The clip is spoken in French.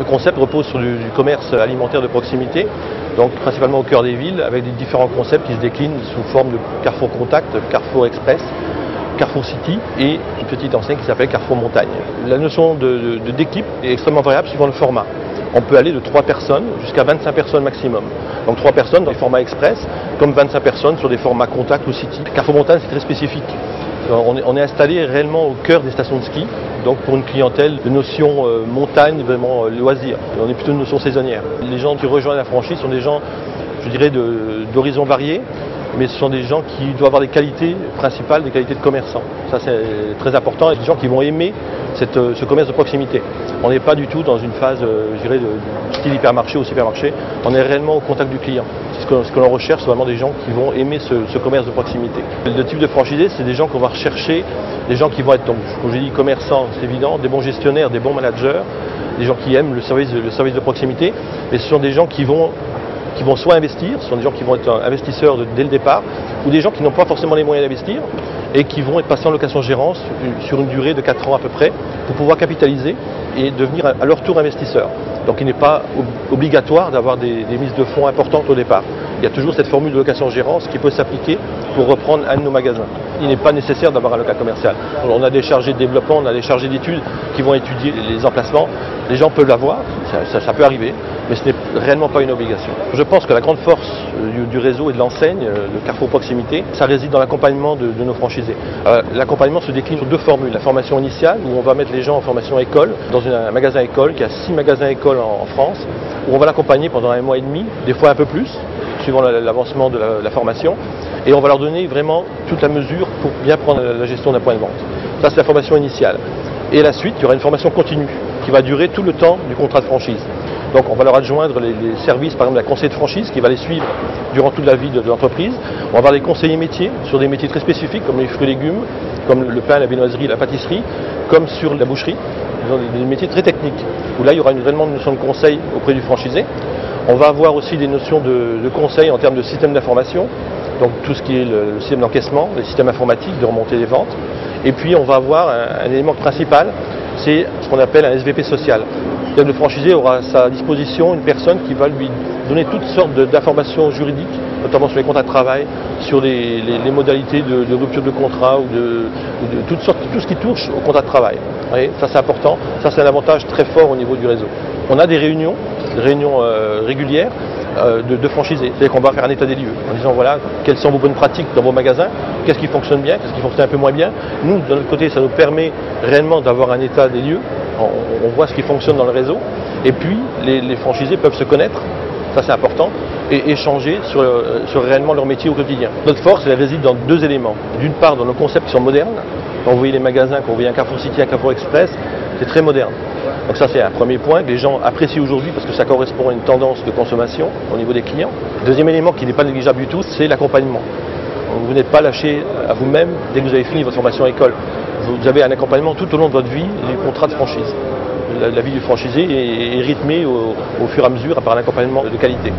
concept repose sur du commerce alimentaire de proximité, donc principalement au cœur des villes, avec des différents concepts qui se déclinent sous forme de Carrefour Contact, Carrefour Express, Carrefour City et une petite enseigne qui s'appelle Carrefour Montagne. La notion d'équipe est extrêmement variable suivant le format. On peut aller de 3 personnes jusqu'à 25 personnes maximum. Donc 3 personnes dans les formats express, comme 25 personnes sur des formats contact ou city. Carrefour Montagne, c'est très spécifique. On est installé réellement au cœur des stations de ski, donc pour une clientèle de notion montagne, vraiment loisir. On est plutôt une notion saisonnière. Les gens qui rejoignent la franchise sont des gens, je dirais, d'horizons variés, mais ce sont des gens qui doivent avoir des qualités principales, des qualités de commerçants. Ça, c'est très important, et des gens qui vont aimer ce commerce de proximité. On n'est pas du tout dans une phase, je dirais, de style hypermarché ou supermarché. On est réellement au contact du client. Ce que l'on recherche, c'est vraiment des gens qui vont aimer ce commerce de proximité. Le type de franchisé, c'est des gens qu'on va rechercher, des gens qui vont être, donc, comme je dis, commerçants, c'est évident, des bons gestionnaires, des bons managers, des gens qui aiment le service de proximité, mais ce sont des gens qui vont soit investir, ce sont des gens qui vont être investisseurs dès le départ, ou des gens qui n'ont pas forcément les moyens d'investir et qui vont être passés en location-gérance sur une durée de 4 ans à peu près pour pouvoir capitaliser et devenir à leur tour investisseurs. Donc il n'est pas obligatoire d'avoir des mises de fonds importantes au départ. Il y a toujours cette formule de location-gérance qui peut s'appliquer pour reprendre un de nos magasins. Il n'est pas nécessaire d'avoir un local commercial. On a des chargés de développement, on a des chargés d'études qui vont étudier les emplacements. Les gens peuvent l'avoir, ça peut arriver, mais ce n'est réellement pas une obligation. Je pense que la grande force du réseau et de l'enseigne, de Carrefour Proximité, ça réside dans l'accompagnement de nos franchisés. L'accompagnement se décline sur 2 formules. La formation initiale, où on va mettre les gens en formation école, dans un magasin école, qui a 6 magasins écoles en France, où on va l'accompagner pendant 1 mois et demi, des fois un peu plus, suivant l'avancement de la formation, et on va leur donner vraiment toute la mesure pour bien prendre la gestion d'un point de vente. Ça, c'est la formation initiale. Et à la suite, il y aura une formation continue qui va durer tout le temps du contrat de franchise. Donc on va leur adjoindre les services, par exemple, d'un conseiller de franchise qui va les suivre durant toute la vie de l'entreprise. On va avoir des conseillers métiers sur des métiers très spécifiques comme les fruits et légumes, comme le pain, la viennoiserie, la pâtisserie, comme sur la boucherie. Des métiers très techniques, où là il y aura vraiment une notion de conseil auprès du franchisé. On va avoir aussi des notions de conseil en termes de système d'information, donc tout ce qui est le système d'encaissement, les systèmes informatiques de remontée des ventes. Et puis on va avoir un élément principal, c'est ce qu'on appelle un SVP social. Le franchisé aura à sa disposition une personne qui va lui donner toutes sortes d'informations juridiques, notamment sur les contrats de travail, sur les modalités de rupture de contrat ou de toutes sortes, tout ce qui touche au contrat de travail. Voyez, ça c'est important, ça c'est un avantage très fort au niveau du réseau. On a des réunions régulières de franchisés, c'est-à-dire qu'on va faire un état des lieux en disant voilà, quelles sont vos bonnes pratiques dans vos magasins, qu'est-ce qui fonctionne bien, qu'est-ce qui fonctionne un peu moins bien. Nous, de notre côté, ça nous permet réellement d'avoir un état des lieux, on voit ce qui fonctionne dans le réseau, et puis les franchisés peuvent se connaître, ça c'est important, et échanger sur réellement leur métier au quotidien. Notre force, elle réside dans 2 éléments. D'une part, dans nos concepts qui sont modernes. Quand vous voyez les magasins, quand vous voyez un Carrefour City, un Carrefour Express, c'est très moderne. Donc ça c'est un premier point que les gens apprécient aujourd'hui parce que ça correspond à une tendance de consommation au niveau des clients. Deuxième élément qui n'est pas négligeable du tout, c'est l'accompagnement. Vous n'êtes pas lâché à vous-même dès que vous avez fini votre formation à école. Vous avez un accompagnement tout au long de votre vie du contrat de franchise. La vie du franchisé est rythmée au fur et à mesure par un accompagnement de qualité.